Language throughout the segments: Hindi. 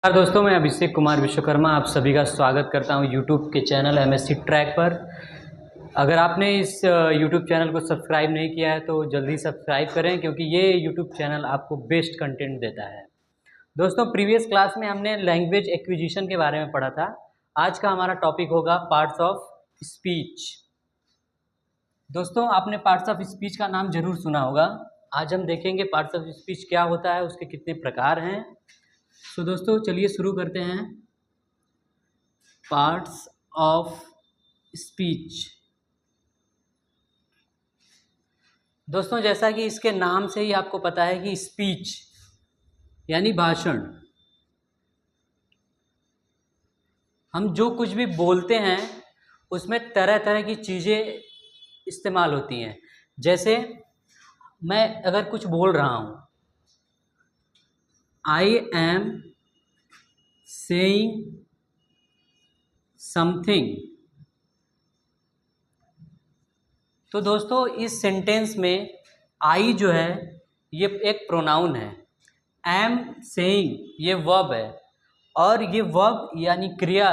नमस्कार दोस्तों, मैं अभिषेक कुमार विश्वकर्मा आप सभी का स्वागत करता हूं यूट्यूब के चैनल एमएससी ट्रैक पर। अगर आपने इस यूट्यूब चैनल को सब्सक्राइब नहीं किया है तो जल्दी सब्सक्राइब करें, क्योंकि ये यूट्यूब चैनल आपको बेस्ट कंटेंट देता है। दोस्तों, प्रीवियस क्लास में हमने लैंग्वेज एक्विजिशन के बारे में पढ़ा था। आज का हमारा टॉपिक होगा पार्ट्स ऑफ स्पीच। दोस्तों, आपने पार्ट्स ऑफ स्पीच का नाम जरूर सुना होगा। आज हम देखेंगे पार्ट्स ऑफ स्पीच क्या होता है, उसके कितने प्रकार हैं। तो दोस्तों चलिए शुरू करते हैं। Parts of speech. दोस्तों, जैसा कि इसके नाम से ही आपको पता है कि स्पीच यानी भाषण। हम जो कुछ भी बोलते हैं उसमें तरह तरह की चीज़ें इस्तेमाल होती हैं। जैसे मैं अगर कुछ बोल रहा हूँ, आई एम सेइंग समथिंग, तो दोस्तों इस सेंटेंस में आई जो है ये एक प्रोनाउन है, एम सेइंग ये वर्ब है, और ये वर्ब यानी क्रिया,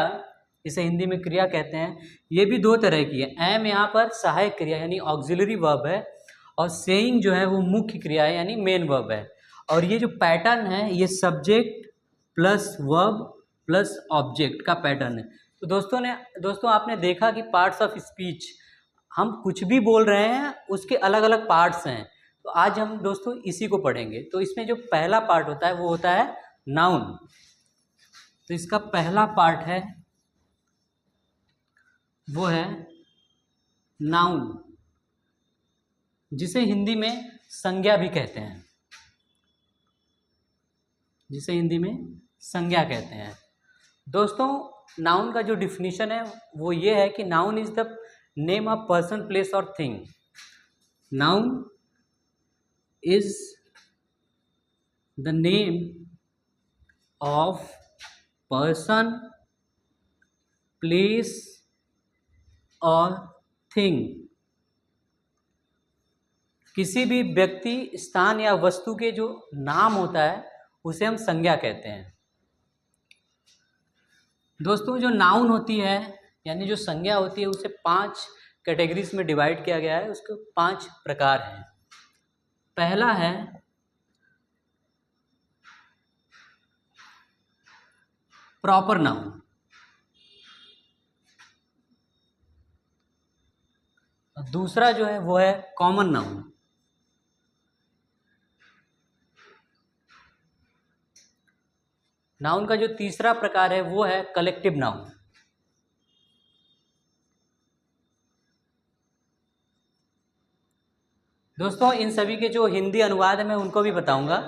इसे हिंदी में क्रिया कहते हैं, ये भी दो तरह की है। एम यहाँ पर सहायक क्रिया यानी ऑक्सिलरी वर्ब है, और सेइंग जो है वो मुख्य क्रिया है यानी मेन वर्ब है। और ये जो पैटर्न है ये subject plus verb plus object का पैटर्न है। तो दोस्तों आपने देखा कि पार्ट्स ऑफ स्पीच, हम कुछ भी बोल रहे हैं उसके अलग अलग पार्ट्स हैं। तो आज हम दोस्तों इसी को पढ़ेंगे। तो इसमें जो पहला पार्ट होता है वो होता है नाउन। तो इसका पहला पार्ट है वो है नाउन, जिसे हिंदी में संज्ञा भी कहते हैं, जिसे हिंदी में संज्ञा कहते हैं। दोस्तों, नाउन का जो डिफिनीशन है वो ये है कि noun is the name of person place और thing. Noun is the name of person place और थिंग। किसी भी व्यक्ति, स्थान या वस्तु के जो नाम होता है उसे हम संज्ञा कहते हैं। दोस्तों, जो नाउन होती है यानी जो संज्ञा होती है उसे 5 कैटेगरीज में डिवाइड किया गया है। उसके 5 प्रकार हैं। पहला है प्रॉपर नाउन। दूसरा जो है वो है कॉमन नाउन। नाउन का जो तीसरा प्रकार है वो है कलेक्टिव नाउन। दोस्तों, इन सभी के जो हिंदी अनुवाद है मैं उनको भी बताऊंगा।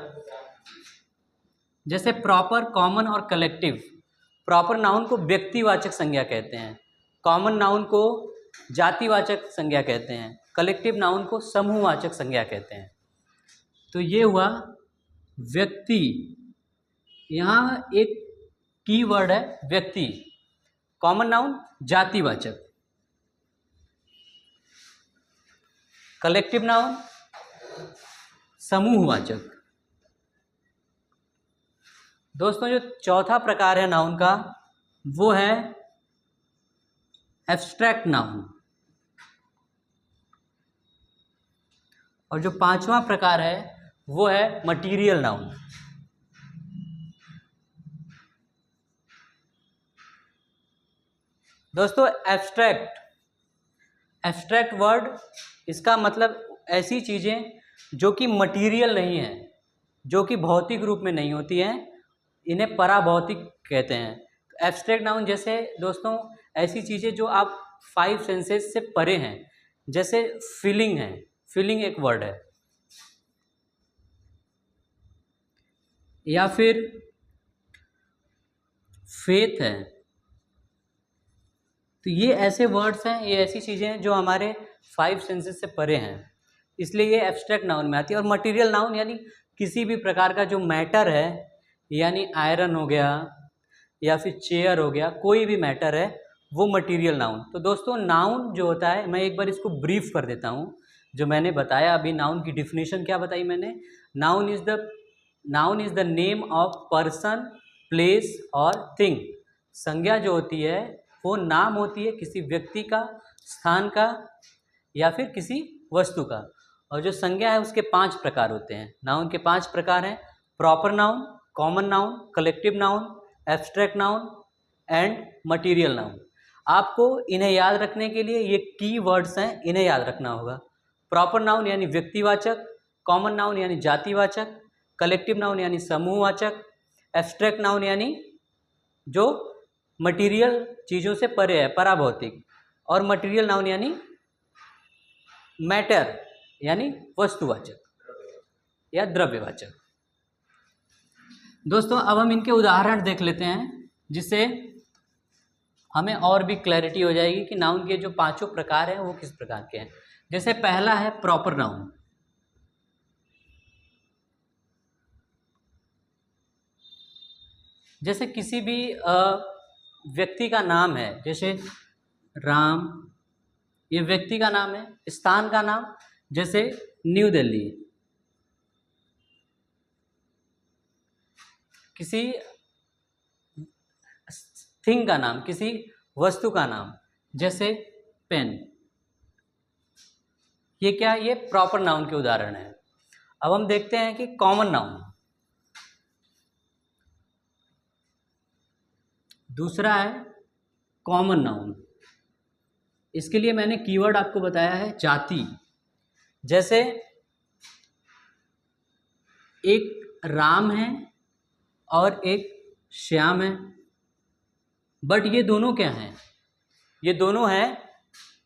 जैसे प्रॉपर, कॉमन और कलेक्टिव। प्रॉपर नाउन को व्यक्तिवाचक संज्ञा कहते हैं, कॉमन नाउन को जातिवाचक संज्ञा कहते हैं, कलेक्टिव नाउन को समूहवाचक संज्ञा कहते हैं। तो ये हुआ व्यक्ति। यहाँ एक की वर्ड है व्यक्ति। कॉमन नाउन जातिवाचक, कलेक्टिव नाउन समूहवाचक। दोस्तों, जो चौथा प्रकार है नाउन का वो है एब्स्ट्रैक्ट नाउन। और जो 5वां प्रकार है वो है मटीरियल नाउन। दोस्तों, एब्स्ट्रैक्ट वर्ड, इसका मतलब ऐसी चीज़ें जो कि मटीरियल नहीं है, जो कि भौतिक रूप में नहीं होती हैं, इन्हें पराभौतिक कहते हैं। एब्स्ट्रैक्ट नाउन जैसे दोस्तों ऐसी चीज़ें जो आप 5 सेंसेस से परे हैं। जैसे फीलिंग है, फीलिंग एक वर्ड है, या फिर फेथ है। तो ये ऐसे वर्ड्स हैं, ये ऐसी चीज़ें हैं जो हमारे 5 सेंसेस से परे हैं, इसलिए ये एब्स्ट्रैक्ट नाउन में आती है। और मटेरियल नाउन यानी किसी भी प्रकार का जो मैटर है, यानी आयरन हो गया या फिर चेयर हो गया, कोई भी मैटर है वो मटेरियल नाउन। तो दोस्तों, नाउन जो होता है, मैं एक बार इसको ब्रीफ कर देता हूँ। जो मैंने बताया अभी, नाउन की डिफिनेशन क्या बताई मैंने, noun is the name of person place और थिंग। संज्ञा जो होती है वो नाम होती है किसी व्यक्ति का, स्थान का या फिर किसी वस्तु का। और जो संज्ञा है उसके 5 प्रकार होते हैं। नाउन के 5 प्रकार हैं: proper noun, common noun, collective noun, abstract noun and material noun. आपको इन्हें याद रखने के लिए ये की वर्ड्स हैं, इन्हें याद रखना होगा। प्रॉपर नाउन यानी व्यक्तिवाचक, कॉमन नाउन यानी जातिवाचक, कलेक्टिव नाउन यानी समूहवाचक, एब्स्ट्रैक्ट नाउन यानी जो मटीरियल चीज़ों से परे है, पराभौतिक, और मटीरियल नाउन यानी मैटर यानी वस्तुवाचक या द्रव्यवाचक। दोस्तों अब हम इनके उदाहरण देख लेते हैं, जिससे हमें और भी क्लैरिटी हो जाएगी कि नाउन के जो 5 प्रकार हैं वो किस प्रकार के हैं। जैसे पहला है प्रॉपर नाउन। जैसे किसी भी व्यक्ति का नाम है, जैसे राम, ये व्यक्ति का नाम है। स्थान का नाम जैसे न्यू दिल्ली। किसी थिंग का नाम, किसी वस्तु का नाम जैसे पेन। ये क्या, ये प्रॉपर नाउन के उदाहरण है। अब हम देखते हैं कि कॉमन नाउन। दूसरा है कॉमन नाउन। इसके लिए मैंने कीवर्ड आपको बताया है जाति। जैसे एक राम है और एक श्याम है, बट ये दोनों क्या हैं, ये दोनों हैं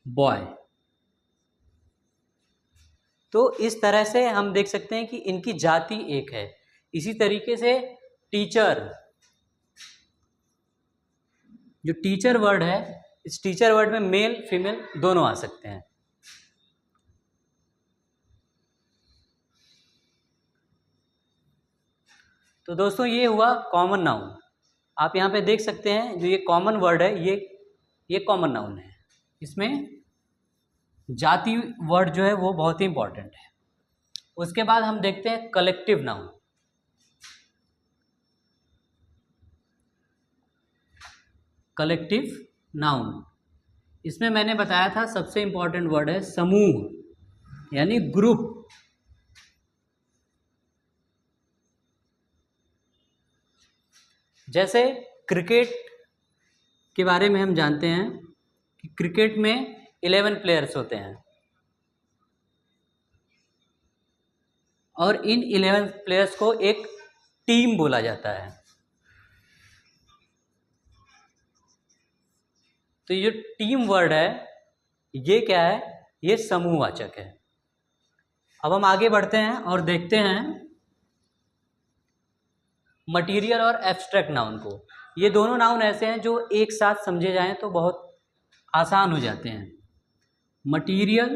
बॉय। तो इस तरह से हम देख सकते हैं कि इनकी जाति एक है। इसी तरीके से टीचर, जो टीचर वर्ड है, इस टीचर वर्ड में मेल फीमेल दोनों आ सकते हैं। तो दोस्तों ये हुआ कॉमन नाउन। आप यहाँ पे देख सकते हैं जो ये कॉमन वर्ड है, ये कॉमन नाउन है। इसमें जाति वर्ड जो है वो बहुत ही इंपॉर्टेंट है। उसके बाद हम देखते हैं कलेक्टिव नाउन। कलेक्टिव नाउन, इसमें मैंने बताया था सबसे इंपॉर्टेंट वर्ड है समूह यानी ग्रुप। जैसे क्रिकेट के बारे में हम जानते हैं कि क्रिकेट में 11 प्लेयर्स होते हैं और इन 11 प्लेयर्स को एक टीम बोला जाता है। तो ये टीम वर्ड है, ये क्या है, ये समूहवाचक है। अब हम आगे बढ़ते हैं और देखते हैं मटीरियल और एब्स्ट्रैक्ट नाउन को। ये दोनों नाउन ऐसे हैं जो एक साथ समझे जाएं तो बहुत आसान हो जाते हैं। Material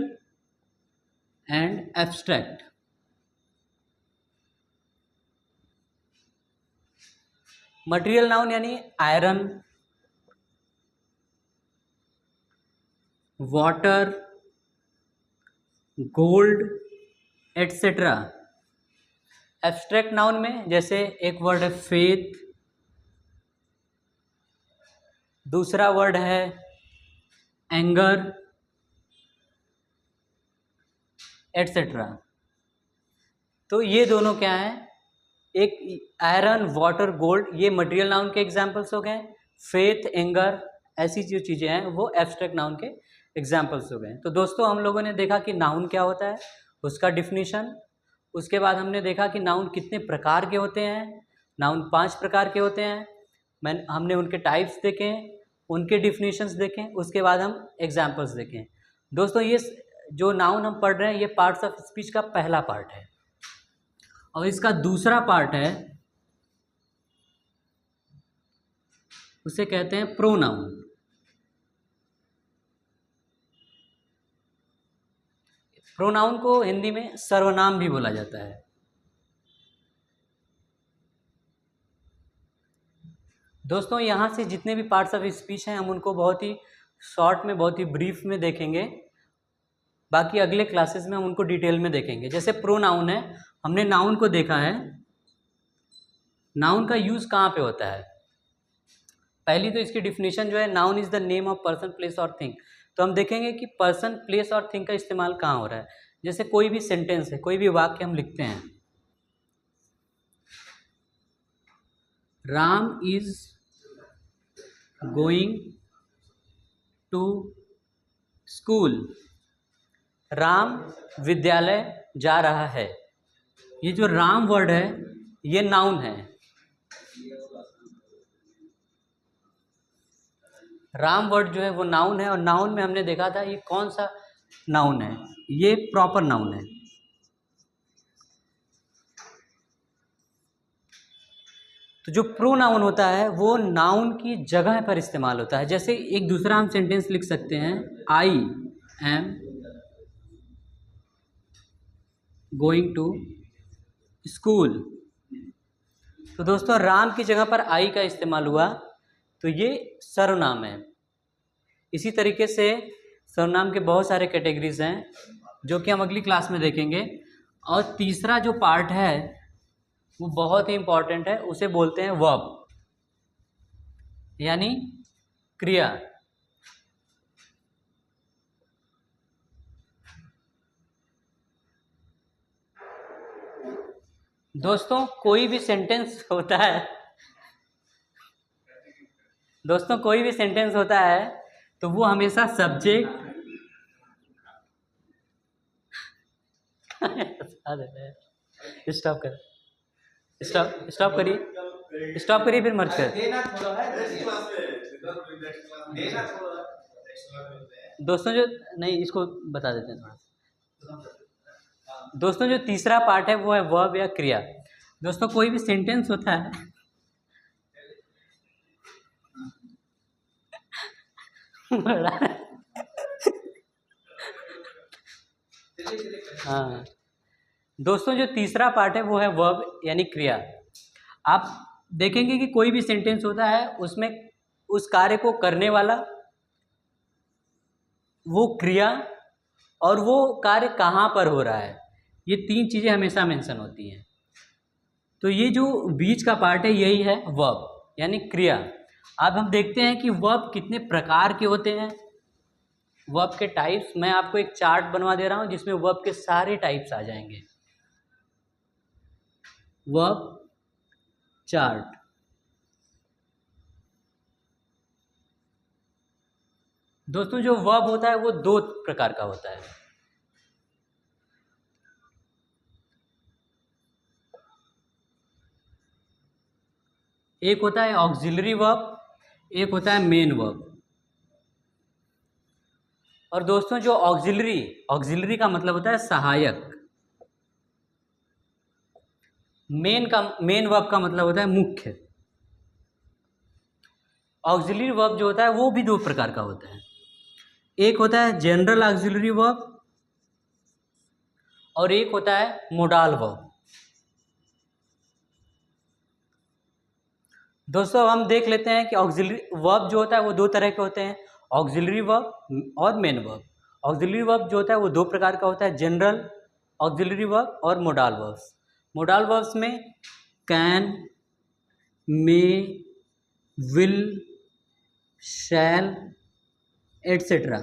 and abstract. Material noun यानी iron, water, gold etcetera. Abstract noun में जैसे एक वर्ड है फेथ, दूसरा वर्ड है एंगर एटसेट्रा। तो ये दोनों क्या हैं, एक आयरन, वाटर, गोल्ड, ये मटेरियल नाउन के एग्जाम्पल्स हो गए। फेथ, एंगर, ऐसी जो चीज़ें हैं वो एब्स्ट्रैक्ट नाउन के एग्जाम्पल्स हो गए। तो दोस्तों हम लोगों ने देखा कि नाउन क्या होता है, उसका डिफिनीशन। उसके बाद हमने देखा कि नाउन कितने प्रकार के होते हैं। नाउन 5 प्रकार के होते हैं। हमने उनके टाइप्स देखे, उनके डिफिनीशंस देखें, उसके बाद हम एग्जाम्पल्स देखें। दोस्तों ये जो नाउन हम पढ़ रहे हैं ये पार्ट्स ऑफ स्पीच का पहला पार्ट है और इसका दूसरा पार्ट है, उसे कहते हैं प्रोनाउन। प्रोनाउन को हिंदी में सर्वनाम भी बोला जाता है। दोस्तों यहाँ से जितने भी पार्ट्स ऑफ स्पीच हैं हम उनको बहुत ही शॉर्ट में, बहुत ही ब्रीफ में देखेंगे। बाकी अगले क्लासेस में हम उनको डिटेल में देखेंगे। जैसे प्रोनाउन है, हमने नाउन को देखा है, नाउन का यूज़ कहाँ पे होता है? पहली तो इसकी डिफिनीशन जो है, noun is the name of person, place और थिंग। तो हम देखेंगे कि पर्सन, प्लेस और थिंग का इस्तेमाल कहाँ हो रहा है। जैसे कोई भी सेंटेंस है, कोई भी वाक्य हम लिखते हैं, Ram is going to school. Ram विद्यालय जा रहा है। ये जो राम वर्ड है ये नाउन है। राम वर्ड जो है वो नाउन है, और नाउन में हमने देखा था ये कौन सा नाउन है, ये प्रॉपर नाउन है। तो जो प्रोनाउन होता है वो नाउन की जगह पर इस्तेमाल होता है। जैसे एक दूसरा हम सेंटेंस लिख सकते हैं, I am going to school. तो दोस्तों राम की जगह पर आई का इस्तेमाल हुआ, तो ये सर्वनाम है। इसी तरीके से सर्वनाम के बहुत सारे कैटेगरीज हैं जो कि हम अगली क्लास में देखेंगे। और तीसरा जो पार्ट है वो बहुत ही इम्पॉर्टेंट है, उसे बोलते हैं वर्ब, यानी क्रिया। दोस्तों कोई भी सेंटेंस होता है, दोस्तों कोई भी सेंटेंस होता है तो वो हमेशा सब्जेक्ट स्टॉप कर, स्टॉप करिए, स्टॉप करिए, फिर मर्ज कर। दोस्तों जो नहीं, इसको बता देते हैं थोड़ा। दोस्तों जो तीसरा पार्ट है वो है वर्ब या क्रिया। दोस्तों कोई भी सेंटेंस होता है हाँ, दोस्तों जो तीसरा पार्ट है वो है वर्ब यानी क्रिया। आप देखेंगे कि कोई भी सेंटेंस होता है उसमें उस कार्य को करने वाला, वो क्रिया, और वो कार्य कहाँ पर हो रहा है, ये तीन चीज़ें हमेशा मेंशन होती हैं। तो ये जो बीच का पार्ट है यही है वर्ब यानी क्रिया। अब हम देखते हैं कि वर्ब कितने प्रकार के होते हैं, वर्ब के टाइप्स। मैं आपको एक चार्ट बनवा दे रहा हूँ जिसमें वर्ब के सारे टाइप्स आ जाएंगे। Verb chart. दोस्तों जो वर्ब होता है वो दो प्रकार का होता है। एक होता है ऑक्सिलरी वर्ब, एक होता है मेन वर्ब। और दोस्तों जो ऑक्सिलरी का मतलब होता है सहायक। मेन वर्ब का मतलब होता है मुख्य। ऑक्सिलरी वर्ब जो होता है वो भी दो प्रकार का होता है। एक होता है जनरल ऑक्सिलरी वर्ब और एक होता है मोडाल वर्ब। दोस्तों अब हम देख लेते हैं कि ऑक्सिलरी वर्ब जो होता है वो दो तरह के होते हैं, ऑक्सिलरी वर्ब और मेन वर्ब। ऑक्सिलरी वर्ब जो होता है वो दो प्रकार का होता है, जनरल ऑक्सिलरी वर्ब और मोडाल वर्ब्स। मोडाल वर्ब्स में can, may, will, shall etcetera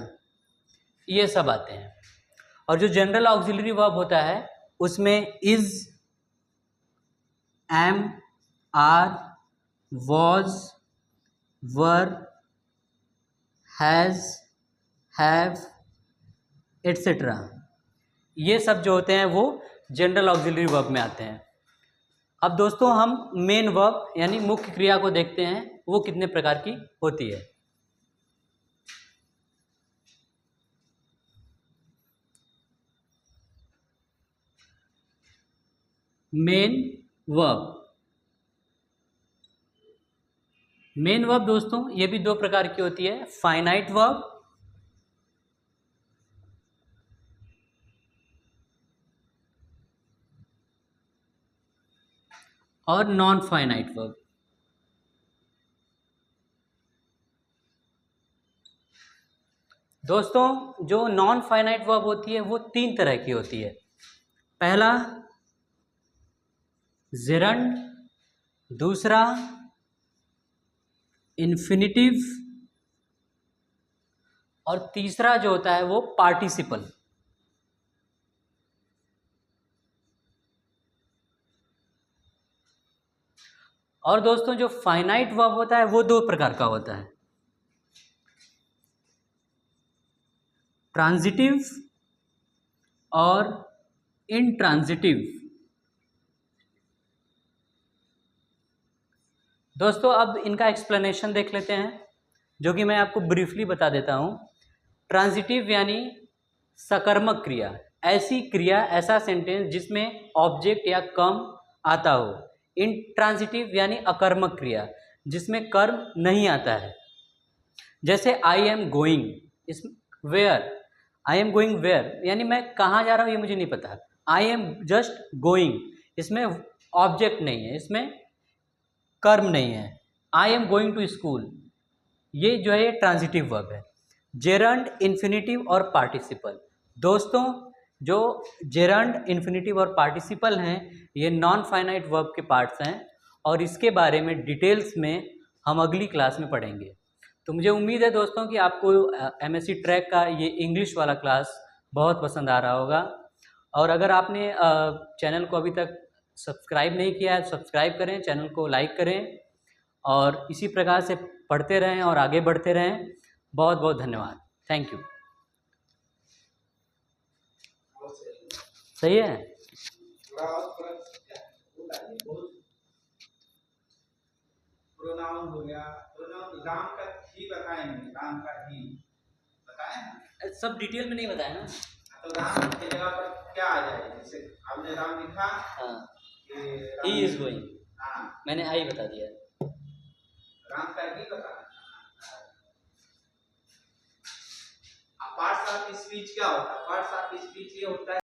ये सब आते हैं। और जो जनरल ऑक्सिलरी वर्ब होता है उसमें is, am, are, was, were, has, have etcetera ये सब जो होते हैं वो जनरल ऑक्सिलरी वर्ब में आते हैं। अब दोस्तों हम मेन वर्ब यानी मुख्य क्रिया को देखते हैं, वो कितने प्रकार की होती है। Main verb. मेन वर्ब दोस्तों ये भी दो प्रकार की होती है, फाइनाइट वर्ब और नॉन फाइनाइट वर्ब। दोस्तों जो नॉन फाइनाइट वर्ब होती है वो तीन तरह की होती है। पहला जेरंड, दूसरा इन्फिनिटिव, और तीसरा जो होता है वो पार्टिसिपल। और दोस्तों जो फाइनाइट वर्ब होता है वो दो प्रकार का होता है, ट्रांजिटिव और इंट्रांजिटिव। दोस्तों अब इनका एक्सप्लेनेशन देख लेते हैं, जो कि मैं आपको ब्रीफली बता देता हूँ। ट्रांजिटिव यानी सकर्मक क्रिया, ऐसी क्रिया, ऐसा सेंटेंस जिसमें ऑब्जेक्ट या कर्म आता हो। इंट्रांजिटिव यानी अकर्मक क्रिया, जिसमें कर्म नहीं आता है। जैसे I am going, is where, I am going where यानी मैं कहाँ जा रहा हूँ ये मुझे नहीं पता। आई एम जस्ट गोइंग, इसमें ऑब्जेक्ट नहीं है, इसमें कर्म नहीं है। I am going to school, ये जो है ट्रांजिटिव वर्ब है। जेरंड, इन्फिनिटिव और पार्टिसिपल। दोस्तों जो जेरंड, इन्फिनिटिव और पार्टिसिपल हैं ये नॉन फाइनाइट वर्ब के पार्ट्स हैं, और इसके बारे में डिटेल्स में हम अगली क्लास में पढ़ेंगे। तो मुझे उम्मीद है दोस्तों कि आपको एमएससी ट्रैक का ये इंग्लिश वाला क्लास बहुत पसंद आ रहा होगा। और अगर आपने चैनल को अभी तक सब्सक्राइब नहीं किया है तो सब्सक्राइब करें, चैनल को लाइक करें, और इसी प्रकार से पढ़ते रहें और आगे बढ़ते रहें। बहुत बहुत धन्यवाद। Thank you. सही है। प्रोनाउन हो गया, प्रोनाउन राम का ही बताएंगे, राम का ही बताएं ना, सब डिटेल में नहीं बताया ना। तो राम की जगह पर क्या आ जाएगा? जैसे आपने राम लिखा, हाँ, ये ही इज गोइंग, हाँ, मैंने आई बता दिया। राम का ही बताना। पार्ट्स ऑफ स्पीच क्या होता है? पार्ट्स ऑफ स्पीच ये होता है